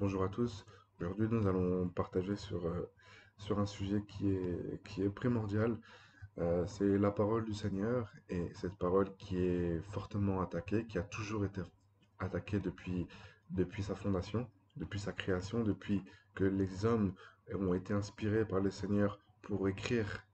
Bonjour à tous. Aujourd'hui, nous allons partager sur un sujet qui est primordial. C'est la parole du Seigneur et cette parole qui est fortement attaquée, qui a toujours été attaquée depuis sa fondation, depuis sa création, depuis que les hommes ont été inspirés par le Seigneur pour écrire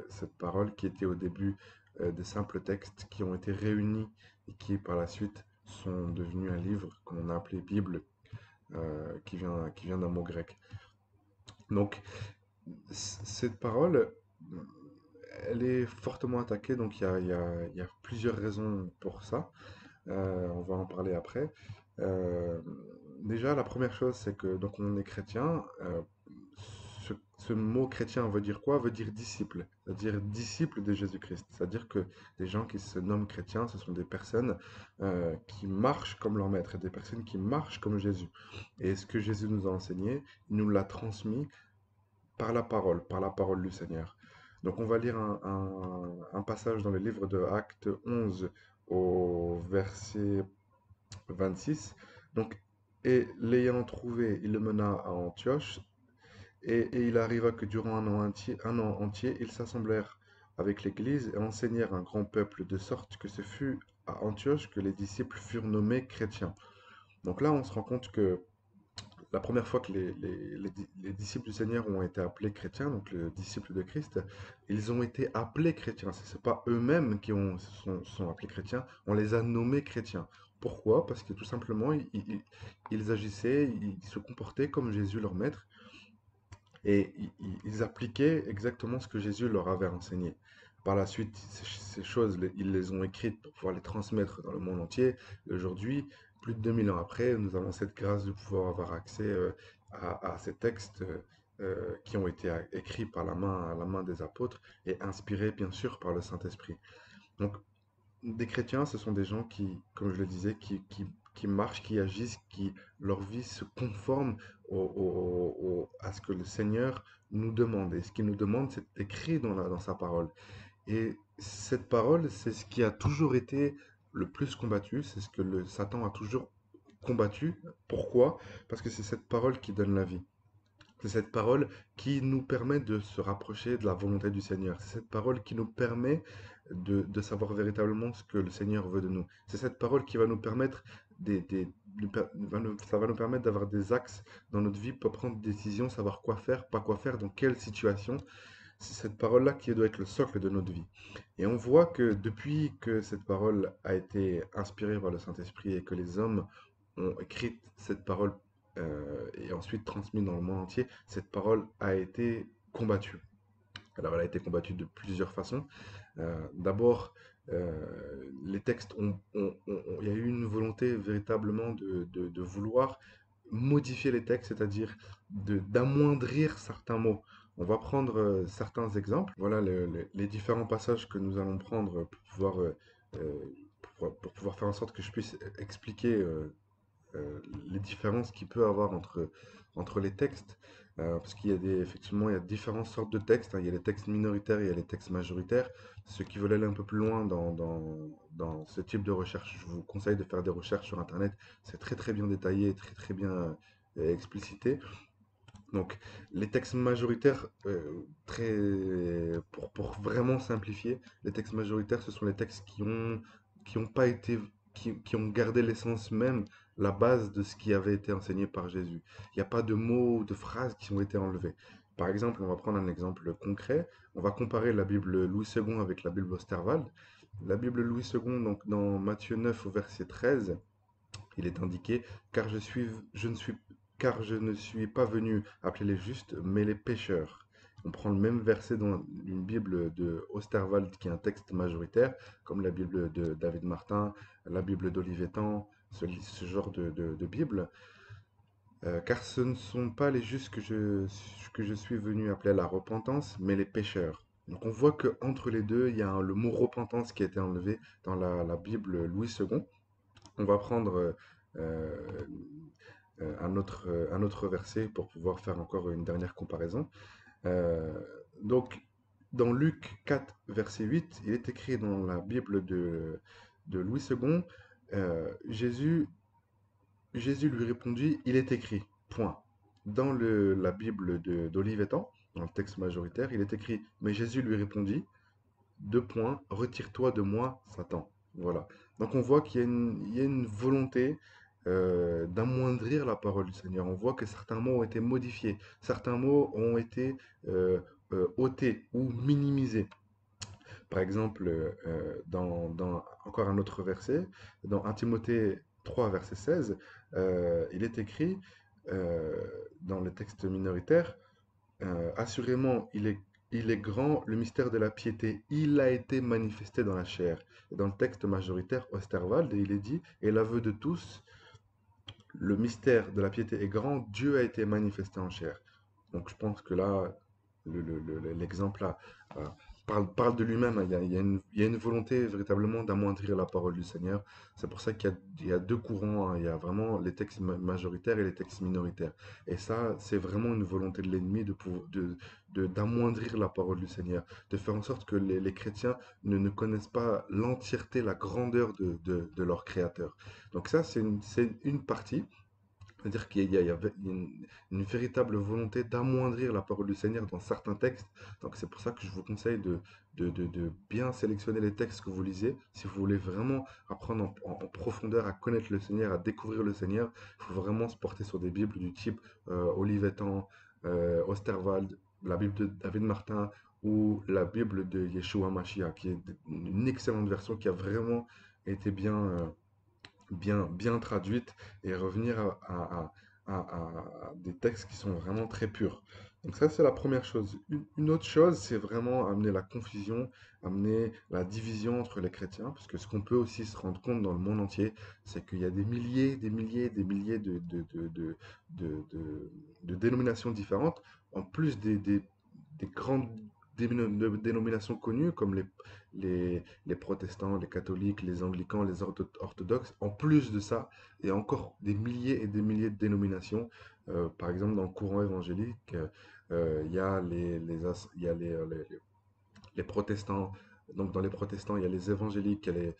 cette parole qui était au début des simples textes qui ont été réunis et qui par la suite sont devenus un livre qu'on a appelé Bible qui vient d'un mot grec. Donc, cette parole, elle est fortement attaquée, donc il y a plusieurs raisons pour ça. On va en parler après. Euh, Déjà, la première chose, c'est que donc on est chrétien. Ce mot chrétien veut dire quoi? Veut dire disciple, c'est-à-dire disciple de Jésus-Christ. C'est-à-dire que des gens qui se nomment chrétiens, ce sont des personnes qui marchent comme leur maître, et des personnes qui marchent comme Jésus. Et ce que Jésus nous a enseigné, il nous l'a transmis par la parole du Seigneur. Donc on va lire un passage dans le livre de Actes 11 au verset 26. Donc, et l'ayant trouvé, il le mena à Antioche, et il arriva que durant un an entier, ils s'assemblèrent avec l'Église et enseignèrent un grand peuple, de sorte que ce fut à Antioche que les disciples furent nommés chrétiens. Donc là, on se rend compte que la première fois que les disciples du Seigneur ont été appelés chrétiens, donc les disciples de Christ, ils ont été appelés chrétiens. Ce n'est pas eux-mêmes qui sont appelés chrétiens, on les a nommés chrétiens. Pourquoi? Parce que tout simplement, ils agissaient, ils se comportaient comme Jésus leur maître, et ils appliquaient exactement ce que Jésus leur avait enseigné. Par la suite, ces choses, ils les ont écrites pour pouvoir les transmettre dans le monde entier. Et aujourd'hui, plus de 2000 ans après, nous avons cette grâce de pouvoir avoir accès à ces textes qui ont été écrits par à la main des apôtres et inspirés bien sûr par le Saint-Esprit. Donc, des chrétiens, ce sont des gens qui, comme je le disais, qui marchent, qui agissent, qui leur vie se conforme à ce que le Seigneur nous demande. Et ce qu'il nous demande, c'est écrit dans sa parole. Et cette parole, c'est ce qui a toujours été le plus combattu, c'est ce que le Satan a toujours combattu. Pourquoi? Parce que c'est cette parole qui donne la vie. C'est cette parole qui nous permet de se rapprocher de la volonté du Seigneur. C'est cette parole qui nous permet de savoir véritablement ce que le Seigneur veut de nous. C'est cette parole qui va nous permettre ça va nous permettre d'avoir des axes dans notre vie pour prendre des décisions, savoir quoi faire, pas quoi faire, dans quelle situation. C'est cette parole-là qui doit être le socle de notre vie. Et on voit que depuis que cette parole a été inspirée par le Saint-Esprit et que les hommes ont écrit cette parole et ensuite transmise dans le monde entier, cette parole a été combattue. Alors elle a été combattue de plusieurs façons. D'abord, les textes il y a eu une volonté véritablement de vouloir modifier les textes, c'est-à-dire d'amoindrir certains mots. On va prendre certains exemples. Voilà les différents passages que nous allons prendre euh, pour pouvoir faire en sorte que je puisse expliquer les différences qu'il peut avoir entre les textes, parce qu'il y a effectivement, il y a différentes sortes de textes, hein. Il y a les textes minoritaires et il y a les textes majoritaires. Ceux qui veulent aller un peu plus loin dans ce type de recherche, je vous conseille de faire des recherches sur Internet. C'est très très bien détaillé, très très bien explicité. Donc, les textes majoritaires, pour vraiment simplifier, les textes majoritaires, ce sont les textes qui ont pas été, qui ont gardé l'essence même, la base de ce qui avait été enseigné par Jésus. Il n'y a pas de mots ou de phrases qui ont été enlevés. Par exemple, on va prendre un exemple concret. On va comparer la Bible Louis II avec la Bible Osterwald. La Bible Louis II, donc dans Matthieu 9 au verset 13, il est indiqué, je ne suis, car je ne suis pas venu appeler les justes, mais les pécheurs. On prend le même verset dans une Bible de Osterwald, qui est un texte majoritaire, comme la Bible de David Martin, la Bible d'Olivetan, ce genre de Bible. Car ce ne sont pas les justes que je suis venu appeler à la repentance, mais les pécheurs. Donc on voit que entre les deux, il y a le mot repentance qui a été enlevé dans la Bible Louis II. On va prendre euh, un autre verset pour pouvoir faire encore une dernière comparaison. Euh, donc, dans Luc 4, verset 8, il est écrit dans la Bible de Louis II, Jésus Jésus lui répondit, il est écrit, point. Dans la Bible d'Olivetan, dans le texte majoritaire, il est écrit, mais Jésus lui répondit, deux points, retire-toi de moi, Satan. Voilà. Donc on voit il y a une volonté d'amoindrir la parole du Seigneur. On voit que certains mots ont été modifiés, certains mots ont été euh, ôtés ou minimisés. Par exemple, encore un autre verset, dans 1 Timothée 3, verset 16, il est écrit euh, dans le texte minoritaire, assurément, il est grand le mystère de la piété. Il a été manifesté dans la chair. Et dans le texte majoritaire, Osterwald, il est dit, et l'aveu de tous, le mystère de la piété est grand, Dieu a été manifesté en chair. Donc je pense que là, l'exemple là parle de lui-même, hein. Il y a une volonté véritablement d'amoindrir la parole du Seigneur. C'est pour ça il y a deux courants, hein. Il y a vraiment les textes majoritaires et les textes minoritaires. Et ça, c'est vraiment une volonté de l'ennemi d'amoindrir la parole du Seigneur, de faire en sorte que les chrétiens ne connaissent pas l'entièreté, la grandeur de leur Créateur. Donc ça, c'est une partie. C'est-à-dire qu'il y a une véritable volonté d'amoindrir la parole du Seigneur dans certains textes. Donc c'est pour ça que je vous conseille de bien sélectionner les textes que vous lisez. Si vous voulez vraiment apprendre en profondeur à connaître le Seigneur, à découvrir le Seigneur, il faut vraiment se porter sur des Bibles du type Olivetan, Osterwald, la Bible de David Martin ou la Bible de Yeshua Mashiach, qui est une excellente version qui a vraiment été bien traduite et revenir à des textes qui sont vraiment très purs. Donc ça, c'est la première chose. Une autre chose, c'est vraiment amener la confusion, amener la division entre les chrétiens, parce que ce qu'on peut aussi se rendre compte dans le monde entier, c'est qu'il y a des milliers de dénominations différentes, en plus des grandes dénominations connues comme les protestants, les catholiques, les anglicans, les orthodoxes. En plus de ça, il y a encore des milliers et des milliers de dénominations. Par exemple, dans le courant évangélique, il y a il y a les protestants. Donc, dans les protestants, il y a les évangéliques, il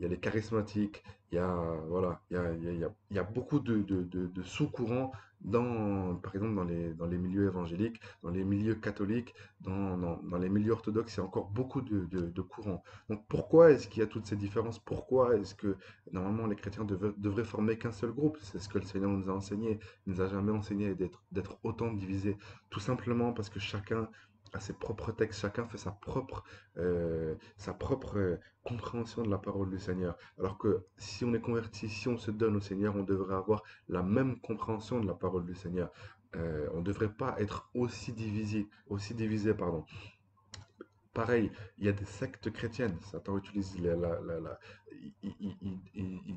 y a les charismatiques, il y a, voilà, il y a beaucoup de sous-courants par exemple, dans les milieux évangéliques, dans les milieux catholiques, dans les milieux orthodoxes, il y a encore beaucoup de courants. Donc, pourquoi est-ce qu'il y a toutes ces différences? Pourquoi est-ce que, normalement, les chrétiens devraient former qu'un seul groupe? C'est ce que le Seigneur nous a enseigné. Il nous a jamais enseigné d'être autant divisés. Tout simplement parce que chacun a ses propres textes, chacun fait sa propre compréhension de la parole du Seigneur. Alors que si on est converti, si on se donne au Seigneur, on devrait avoir la même compréhension de la parole du Seigneur. On ne devrait pas être aussi divisé, pardon. Pareil, il y a des sectes chrétiennes. Satan utilise il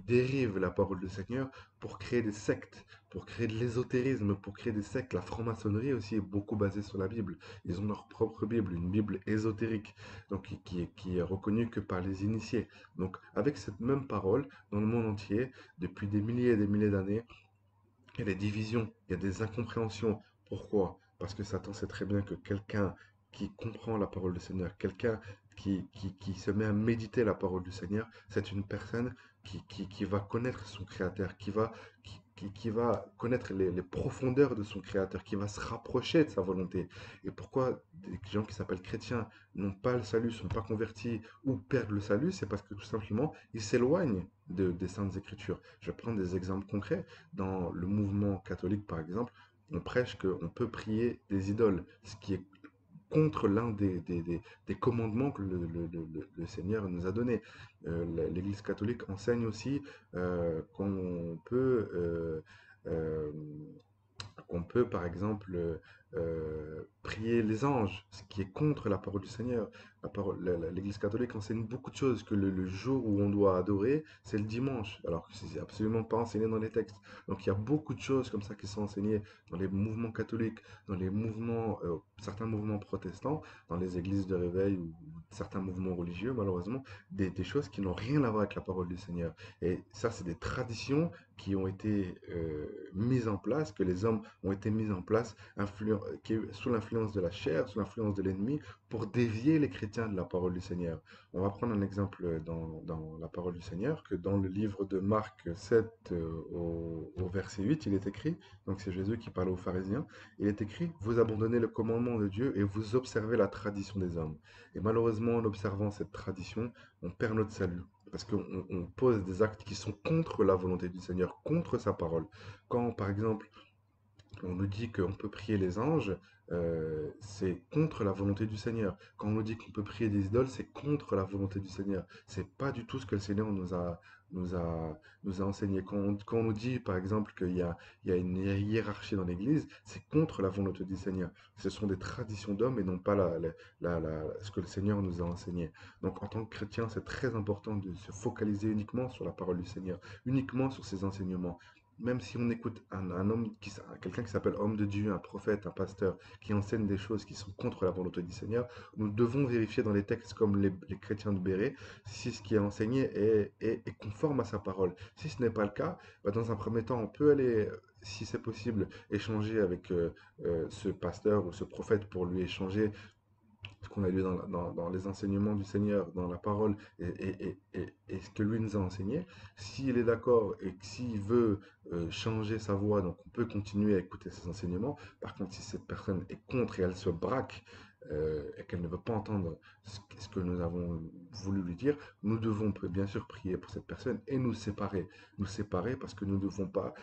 dérive la parole du Seigneur pour créer des sectes, pour créer de l'ésotérisme, pour créer des sectes. La franc-maçonnerie aussi est beaucoup basée sur la Bible. Ils ont leur propre Bible, une Bible ésotérique, donc qui est reconnue que par les initiés. Donc, avec cette même parole, dans le monde entier, depuis des milliers et des milliers d'années, il y a des divisions, il y a des incompréhensions. Pourquoi? Parce que Satan sait très bien que quelqu'un qui comprend la parole du Seigneur, quelqu'un qui se met à méditer la parole du Seigneur, c'est une personne qui va connaître son Créateur, qui va connaître les profondeurs de son Créateur, qui va se rapprocher de sa volonté. Et pourquoi des gens qui s'appellent chrétiens n'ont pas le salut, sont pas convertis ou perdent le salut? C'est parce que tout simplement, ils s'éloignent des Saintes Écritures. Je vais prendre des exemples concrets. Dans le mouvement catholique, par exemple, on prêche qu'on peut prier des idoles, ce qui est contre l'un des commandements que le Seigneur nous a donnés. L'Église catholique enseigne aussi qu'on peut euh, par exemple, prier les anges, ce qui est contre la parole du Seigneur. L'Église catholique enseigne beaucoup de choses, que le jour où on doit adorer, c'est le dimanche, alors que c'est absolument pas enseigné dans les textes. Donc il y a beaucoup de choses comme ça qui sont enseignées dans les mouvements catholiques, dans certains mouvements protestants, dans les églises de réveil ou certains mouvements religieux, malheureusement, des choses qui n'ont rien à voir avec la parole du Seigneur. Et ça, c'est des traditions qui ont été mises en place, que les hommes ont été mis en place sous l'influence l'influence de la chair, sous l'influence de l'ennemi, pour dévier les chrétiens de la parole du Seigneur. On va prendre un exemple dans la parole du Seigneur, que dans le livre de Marc 7 au verset 8, il est écrit, donc c'est Jésus qui parle aux pharisiens, il est écrit, vous abandonnez le commandement de Dieu et vous observez la tradition des hommes. Et malheureusement, en observant cette tradition, on perd notre salut. Parce qu'on pose des actes qui sont contre la volonté du Seigneur, contre sa parole. Quand, par exemple, on nous dit qu'on peut prier les anges, c'est contre la volonté du Seigneur. Quand on nous dit qu'on peut prier des idoles, c'est contre la volonté du Seigneur. C'est pas du tout ce que le Seigneur nous a, nous a enseigné. Quand on nous dit, par exemple, il y a une hiérarchie dans l'Église, c'est contre la volonté du Seigneur. Ce sont des traditions d'hommes et non pas ce que le Seigneur nous a enseigné. Donc, en tant que chrétien, c'est très important de se focaliser uniquement sur la parole du Seigneur, uniquement sur ses enseignements. Même si on écoute un homme, quelqu'un qui s'appelle homme de Dieu, un prophète, un pasteur, qui enseigne des choses qui sont contre la volonté du Seigneur, nous devons vérifier dans les textes comme les chrétiens de Béret si ce qui est enseigné est conforme à sa parole. Si ce n'est pas le cas, bah, dans un premier temps, on peut aller, si c'est possible, échanger avec ce pasteur ou ce prophète pour lui échanger ce qu'on a lu dans les enseignements du Seigneur, dans la parole et ce que lui nous a enseigné. S'il est d'accord et que s'il veut changer sa voix, donc on peut continuer à écouter ses enseignements. Par contre, si cette personne est contre et elle se braque et qu'elle ne veut pas entendre ce que nous avons voulu lui dire, nous devons bien sûr prier pour cette personne et nous séparer. Nous séparer parce que nous ne devons pas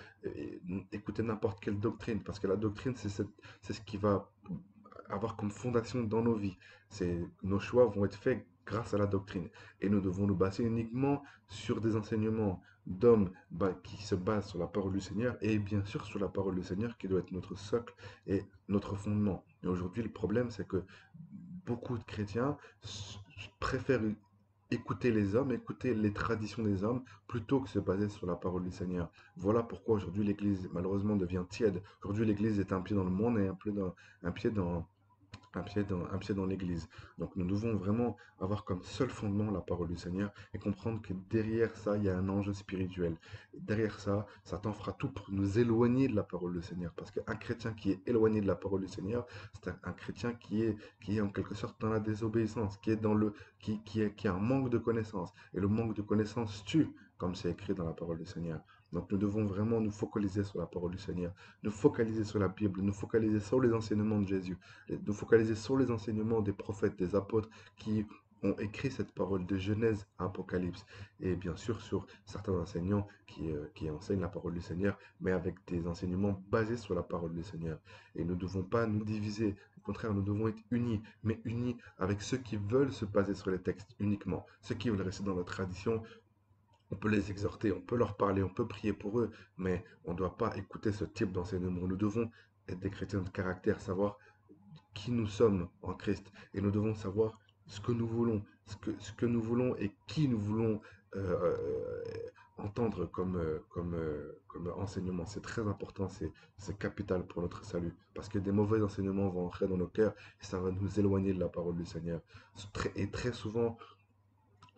écouter n'importe quelle doctrine, parce que la doctrine, c'est ce qui va avoir comme fondation dans nos vies. Nos choix vont être faits grâce à la doctrine. Et nous devons nous baser uniquement sur des enseignements d'hommes qui se basent sur la parole du Seigneur et bien sûr sur la parole du Seigneur qui doit être notre socle et notre fondement. Et aujourd'hui, le problème, c'est que beaucoup de chrétiens préfèrent écouter les hommes, écouter les traditions des hommes, plutôt que se baser sur la parole du Seigneur. Voilà pourquoi aujourd'hui l'Église, malheureusement, devient tiède. Aujourd'hui, l'Église est un pied dans le monde et un pied dans, un pied dans l'église. Donc nous devons vraiment avoir comme seul fondement la parole du Seigneur et comprendre que derrière ça, il y a un enjeu spirituel. Et derrière ça, Satan fera tout pour nous éloigner de la parole du Seigneur. Parce qu'un chrétien qui est éloigné de la parole du Seigneur, c'est un chrétien qui est en quelque sorte dans la désobéissance, qui est qui a un manque de connaissance. Et le manque de connaissance tue, comme c'est écrit dans la parole du Seigneur. Donc nous devons vraiment nous focaliser sur la parole du Seigneur, nous focaliser sur la Bible, nous focaliser sur les enseignements de Jésus, nous focaliser sur les enseignements des prophètes, des apôtres qui ont écrit cette parole de Genèse à Apocalypse. Et bien sûr sur certains enseignants qui enseignent la parole du Seigneur, mais avec des enseignements basés sur la parole du Seigneur. Et nous ne devons pas nous diviser. Au contraire, nous devons être unis, mais unis avec ceux qui veulent se baser sur les textes uniquement. Ceux qui veulent rester dans leur tradition, on peut les exhorter, on peut leur parler, on peut prier pour eux, mais on ne doit pas écouter ce type d'enseignement. Nous devons être des chrétiens de caractère, savoir qui nous sommes en Christ. Et nous devons savoir ce que nous voulons, ce que nous voulons et qui nous voulons entendre comme enseignement. C'est très important, c'est capital pour notre salut. Parce que des mauvais enseignements vont entrer dans nos cœurs et ça va nous éloigner de la parole du Seigneur. Et très souvent,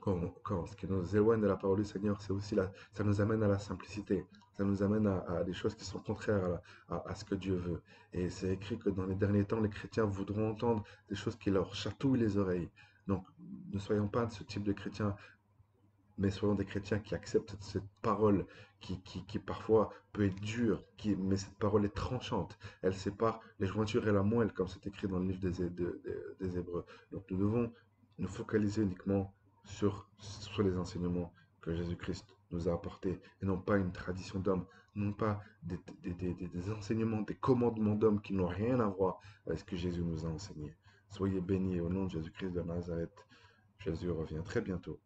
ce qui nous éloigne de la parole du Seigneur, c'est aussi ça nous amène à la simplicité. Ça nous amène à des choses qui sont contraires à ce que Dieu veut. Et c'est écrit que dans les derniers temps, les chrétiens voudront entendre des choses qui leur chatouillent les oreilles. Donc, ne soyons pas de ce type de chrétiens, mais soyons des chrétiens qui acceptent cette parole qui parfois peut être dure, mais cette parole est tranchante. Elle sépare les jointures et la moelle, comme c'est écrit dans le livre des Hébreux. Donc nous devons nous focaliser uniquement sur les enseignements que Jésus-Christ nous a apportés, et non pas une tradition d'homme, non pas des enseignements, des commandements d'hommes qui n'ont rien à voir avec ce que Jésus nous a enseigné. Soyez bénis au nom de Jésus-Christ de Nazareth. Jésus revient très bientôt.